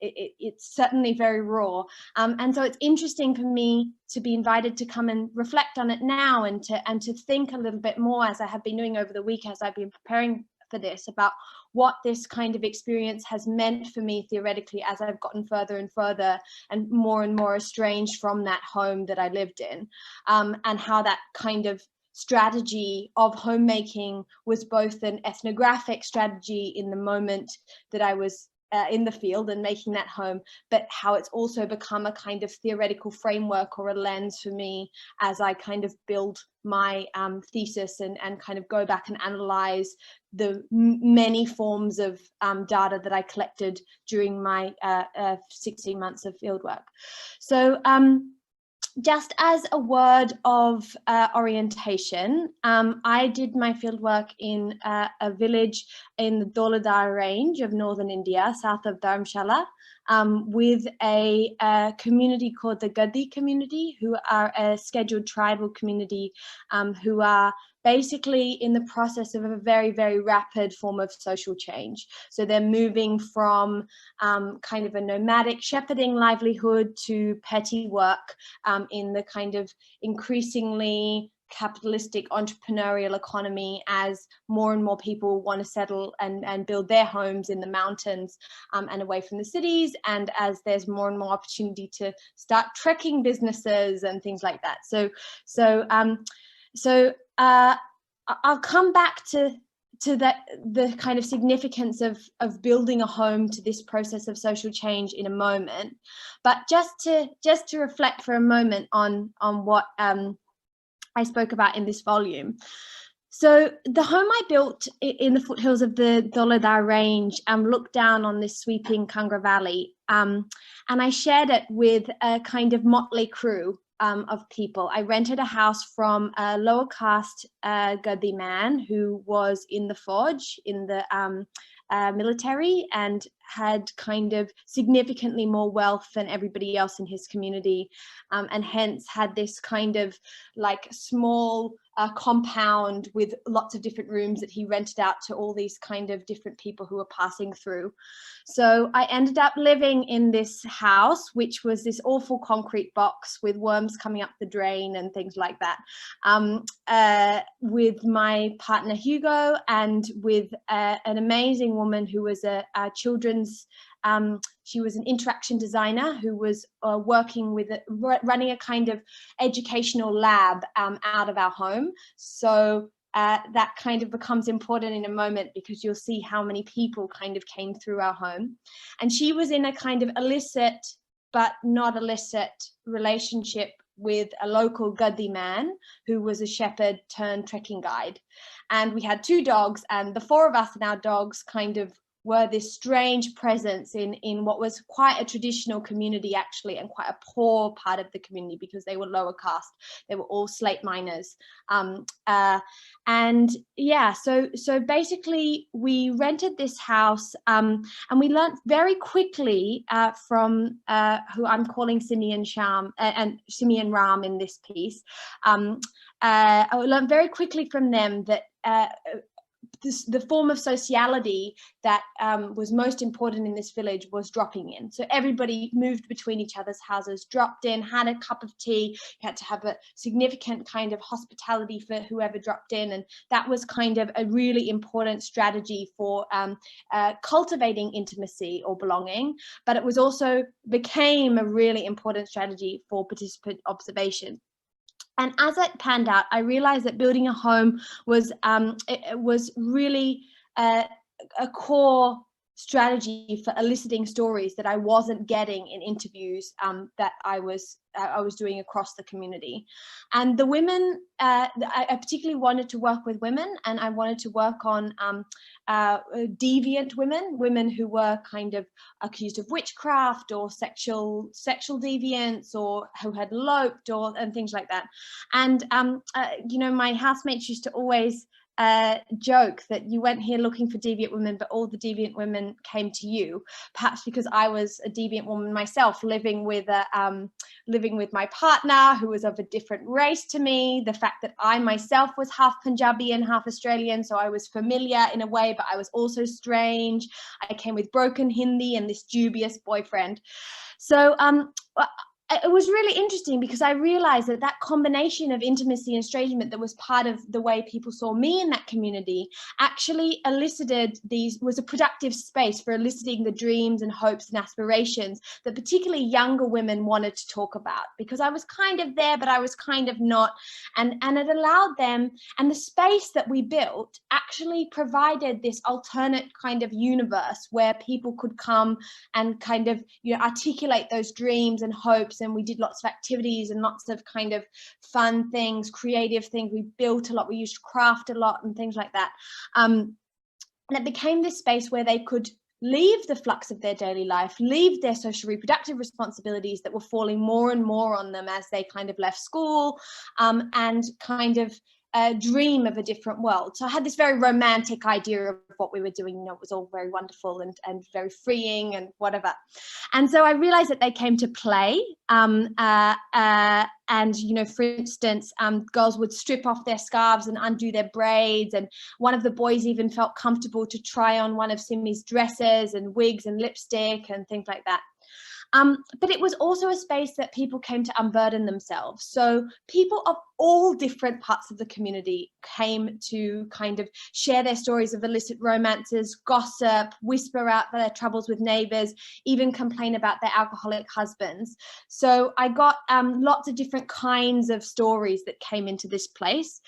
it's certainly very raw. And so it's interesting for me to be invited to come and reflect on it now, and to think a little bit more, as I have been doing over the week as I've been preparing for this, about what this kind of experience has meant for me theoretically as I've gotten further and further and more estranged from that home that I lived in, and how that kind of strategy of homemaking was both an ethnographic strategy in the moment that I was in the field and making that home, but how it's also become a kind of theoretical framework or a lens for me as I kind of build my thesis and kind of go back and analyze the many forms of data that I collected during my 16 months of fieldwork. So just as a word of orientation, I did my fieldwork in a village in the Dauladhar range of northern India, south of Dharamshala, with a community called the Gadi community, who are a scheduled tribal community who are basically in the process of a very, very rapid form of social change. So they're moving from kind of a nomadic shepherding livelihood to petty work in the kind of increasingly capitalistic entrepreneurial economy as more and more people want to settle and build their homes in the mountains and away from the cities, and as there's more and more opportunity to start trekking businesses and things like that. So I'll come back to the kind of significance of building a home to this process of social change in a moment, but just to reflect for a moment on what I spoke about in this volume. So the home I built in the foothills of the Dolodar Range looked down on this sweeping Kangra Valley, and I shared it with a kind of motley crew of people. I rented a house from a lower caste Gadi man who was in the forge, in the military, and had kind of significantly more wealth than everybody else in his community, and hence had this kind of like small compound with lots of different rooms that he rented out to all these kind of different people who were passing through. So I ended up living in this house, which was this awful concrete box with worms coming up the drain and things like that, with my partner Hugo, and with an amazing woman who was a children's, she was an interaction designer who was working with running a kind of educational lab out of our home. So that kind of becomes important in a moment, because you'll see how many people kind of came through our home. And she was in a kind of illicit but not illicit relationship with a local Gadi man who was a shepherd turned trekking guide. And we had 2 dogs, and the 4 of us and our dogs kind of were this strange presence in what was quite a traditional community, actually, and quite a poor part of the community, because they were lower caste. They were all slate miners. And yeah, so basically we rented this house, and we learned very quickly from who I'm calling Simeon Sham and Simeon Ram in this piece. I learned very quickly from them that the form of sociality that was most important in this village was dropping in. So everybody moved between each other's houses, dropped in, had a cup of tea. You had to have a significant kind of hospitality for whoever dropped in. And that was kind of a really important strategy for cultivating intimacy or belonging. But it was also became a really important strategy for participant observation. And as it panned out, I realized that building a home was it was really a core strategy for eliciting stories that I wasn't getting in interviews that I was doing across the community. And the women, I particularly wanted to work with women, and I wanted to work on deviant women who were kind of accused of witchcraft or sexual deviance, or who had eloped, and things like that. And you know, my housemates used to always joke that you went here looking for deviant women, but all the deviant women came to you, perhaps because I was a deviant woman myself, living with my partner who was of a different race to me, the fact that I myself was half Punjabi and half Australian, so I was familiar in a way, but I was also strange. I came with broken Hindi and this dubious boyfriend. So it was really interesting, because I realized that that combination of intimacy and estrangement that was part of the way people saw me in that community actually was a productive space for eliciting the dreams and hopes and aspirations that particularly younger women wanted to talk about, because I was kind of there, but I was kind of not. And it allowed them, and the space that we built actually provided this alternate kind of universe where people could come and kind of, you know, articulate those dreams and hopes. And we did lots of activities and lots of kind of fun things, creative things. We built a lot, we used craft a lot and things like that. And it became this space where they could leave the flux of their daily life, leave their social reproductive responsibilities that were falling more and more on them as they kind of left school, and kind of dream of a different world. So I had this very romantic idea of what we were doing. You know, it was all very wonderful and very freeing and whatever. And so I realized that they came to play. And, you know, for instance, girls would strip off their scarves and undo their braids. And one of the boys even felt comfortable to try on one of Simi's dresses and wigs and lipstick and things like that. But it was also a space that people came to unburden themselves. So people of all different parts of the community came to kind of share their stories of illicit romances, gossip, whisper out their troubles with neighbors, even complain about their alcoholic husbands. So I got lots of different kinds of stories that came into this place.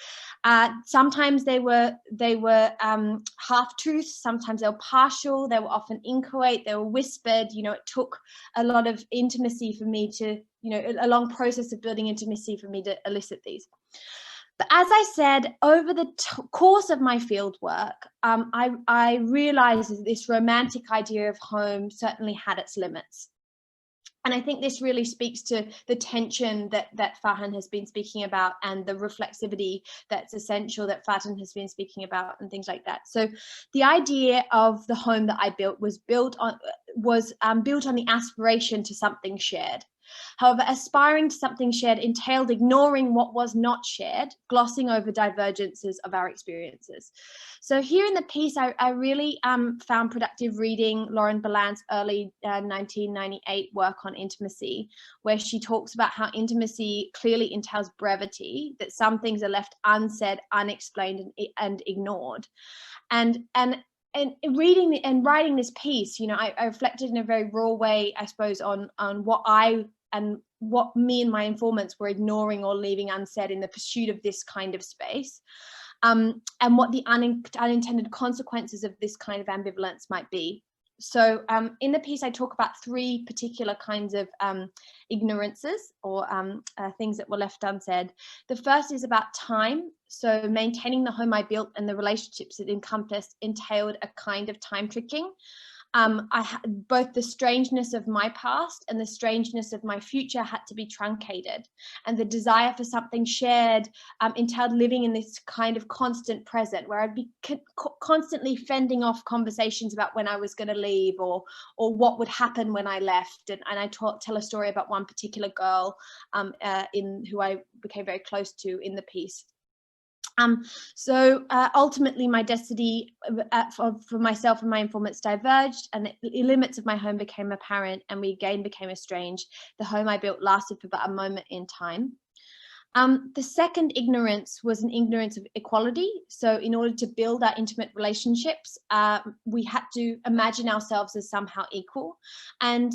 Sometimes they were half-truths, sometimes they were partial, they were often inchoate, they were whispered. You know, it took a lot of intimacy for me to, you know, a long process of building intimacy for me to elicit these. But as I said, over the course of my field work, I realized that this romantic idea of home certainly had its limits. And I think this really speaks to the tension that Farhan has been speaking about, and the reflexivity that's essential that Fatin has been speaking about, and things like that. So the idea of the home that I built was built on the aspiration to something shared. However, aspiring to something shared entailed ignoring what was not shared, glossing over divergences of our experiences. So here in the piece, I really found productive reading Lauren Ballant's early 1998 work on intimacy, where she talks about how intimacy clearly entails brevity, that some things are left unsaid, unexplained, and ignored. And reading and writing this piece, you know, I reflected in a very raw way, I suppose, on what me and my informants were ignoring or leaving unsaid in the pursuit of this kind of space, and what the unintended consequences of this kind of ambivalence might be. So in the piece, I talk about three particular kinds of ignorances, or things that were left unsaid. The first is about time. So maintaining the home I built and the relationships it encompassed entailed a kind of time tricking. Both the strangeness of my past and the strangeness of my future had to be truncated, and the desire for something shared entailed living in this kind of constant present, where I'd be constantly fending off conversations about when I was going to leave, or what would happen when I left. And I tell a story about one particular girl who I became very close to in the piece. So ultimately my destiny for myself and my informants diverged, and the limits of my home became apparent, and we again became estranged. The home I built lasted for about a moment in time. The second ignorance was an ignorance of equality. So in order to build our intimate relationships, we had to imagine ourselves as somehow equal. And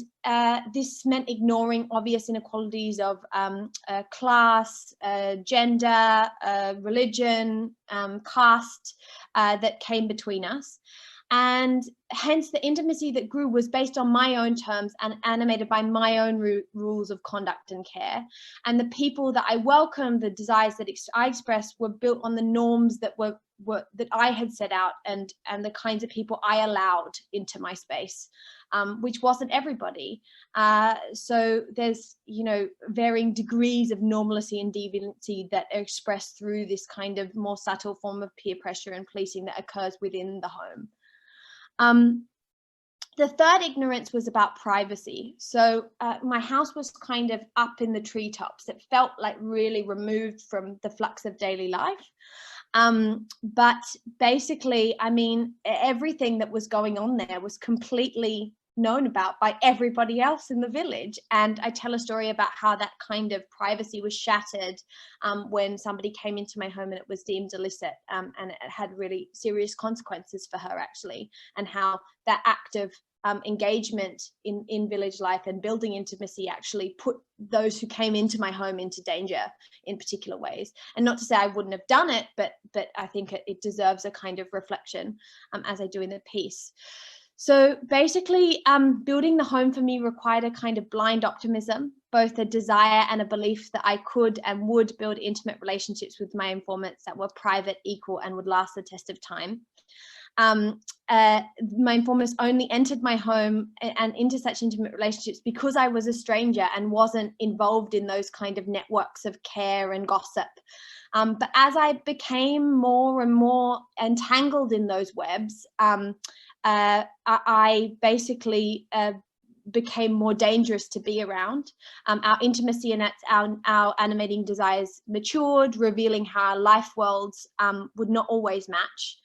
this meant ignoring obvious inequalities of class, gender, religion, caste that came between us. And hence the intimacy that grew was based on my own terms and animated by my own rules of conduct and care. And the people that I welcomed, the desires that I expressed, were built on the norms that that I had set out, and the kinds of people I allowed into my space, which wasn't everybody. So there's, you know, varying degrees of normalcy and deviancy that are expressed through this kind of more subtle form of peer pressure and policing that occurs within the home. The third ignorance was about privacy. So my house was kind of up in the treetops. It felt like really removed from the flux of daily life. But basically, I mean, everything that was going on there was completely known about by everybody else in the village. And I tell a story about how that kind of privacy was shattered when somebody came into my home and it was deemed illicit, and it had really serious consequences for her, actually, and how that act of engagement in village life and building intimacy actually put those who came into my home into danger in particular ways. And not to say I wouldn't have done it, but I think it deserves a kind of reflection, as I do in the piece. So basically, building the home for me required a kind of blind optimism, both a desire and a belief that I could and would build intimate relationships with my informants that were private, equal, and would last the test of time. My informants only entered my home and into such intimate relationships because I was a stranger and wasn't involved in those kind of networks of care and gossip. But as I became more and more entangled in those webs, I basically became more dangerous to be around. Our intimacy and our animating desires matured, revealing how our life worlds would not always match.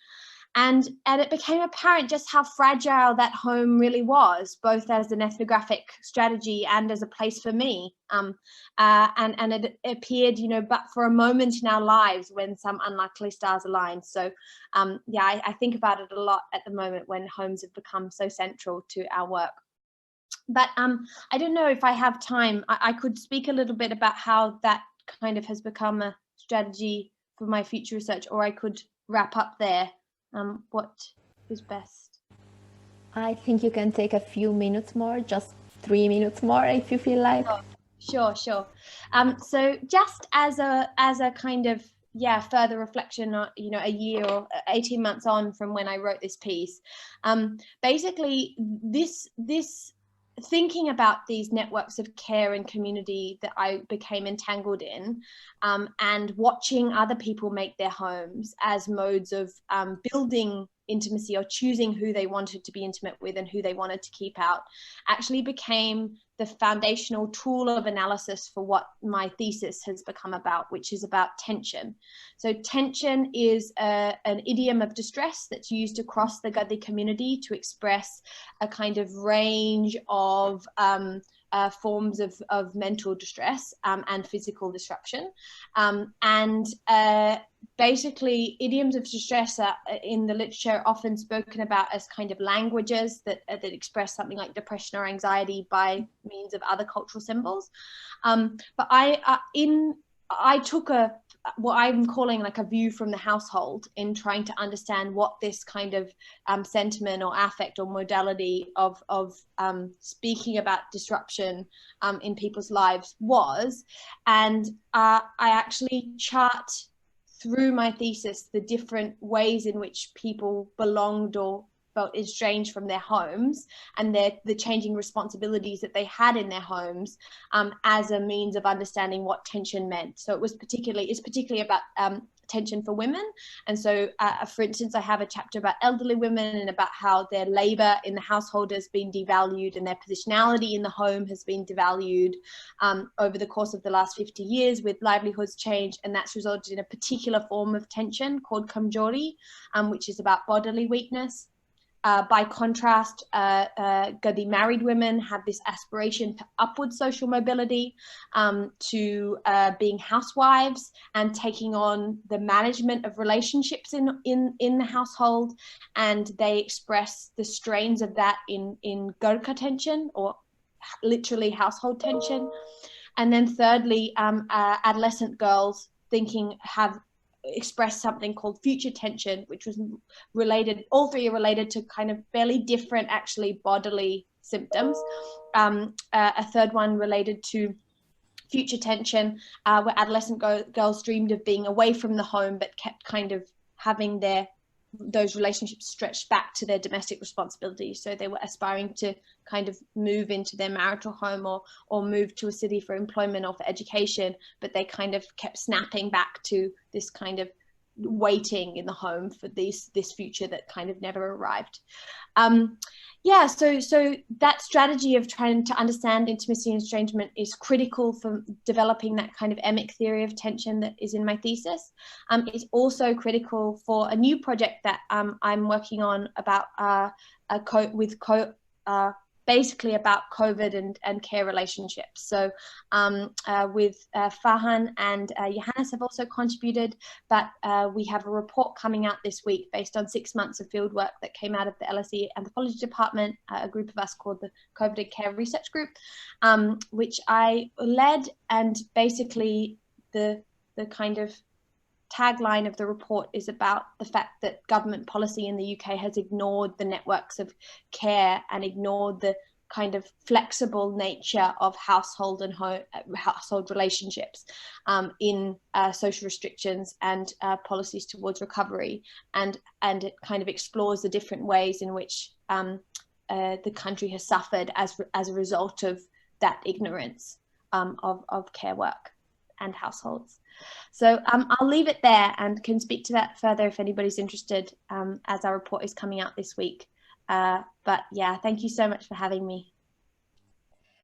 And it became apparent just how fragile that home really was, both as an ethnographic strategy and as a place for me. And it appeared, you know, but for a moment in our lives when some unlikely stars aligned. So yeah, I think about it a lot at the moment when homes have become so central to our work. But I don't know if I have time. I could speak a little bit about how that kind of has become a strategy for my future research, or I could wrap up there. What is best? I think you can take a few minutes more, just 3 minutes more if you feel like. Sure. So just as a kind of, yeah, further reflection, you know, a year or 18 months on from when I wrote this piece, basically this thinking about these networks of care and community that I became entangled in, and watching other people make their homes as modes of building intimacy or choosing who they wanted to be intimate with and who they wanted to keep out, actually became the foundational tool of analysis for what my thesis has become about, which is about tension. So tension is an idiom of distress that's used across the Gadi community to express a kind of range of forms of mental distress and physical disruption. Basically, idioms of distress are in the literature often spoken about as kind of languages that express something like depression or anxiety by means of other cultural symbols. But I took what I'm calling like a view from the household in trying to understand what this kind of sentiment or affect or modality of speaking about disruption in people's lives was. And I actually chart through my thesis the different ways in which people belonged or felt estranged from their homes and the changing responsibilities that they had in their homes as a means of understanding what tension meant. So it's particularly about tension for women. And so, for instance, I have a chapter about elderly women and about how their labor in the household has been devalued and their positionality in the home has been devalued over the course of the last 50 years with livelihoods change. And that's resulted in a particular form of tension called kamjori, which is about bodily weakness. By contrast, Gadi married women have this aspiration to upward social mobility, to being housewives and taking on the management of relationships in the household, and they express the strains of that in Gorkha tension, or literally household tension. And then thirdly, adolescent girls have expressed something called future tension, which was related, all three are related to kind of fairly different actually bodily symptoms. A third one related to future tension, where adolescent girls dreamed of being away from the home but kept kind of having those relationships stretched back to their domestic responsibilities. So they were aspiring to kind of move into their marital home or move to a city for employment or for education, but they kind of kept snapping back to this kind of waiting in the home for this future that kind of never arrived. Yeah, so that strategy of trying to understand intimacy and estrangement is critical for developing that kind of emic theory of tension that is in my thesis. It's also critical for a new project that I'm working on about basically about COVID and care relationships. So with Farhan and Johannes have also contributed, but we have a report coming out this week based on 6 months of fieldwork that came out of the LSE Anthropology Department, a group of us called the COVID and Care Research Group, which I led. And basically the kind of tagline of the report is about the fact that government policy in the UK has ignored the networks of care and ignored the kind of flexible nature of household and household relationships in social restrictions and policies towards recovery, and it kind of explores the different ways in which the country has suffered as a result of that ignorance of care work and households. So I'll leave it there and can speak to that further if anybody's interested as our report is coming out this week. But yeah, thank you so much for having me.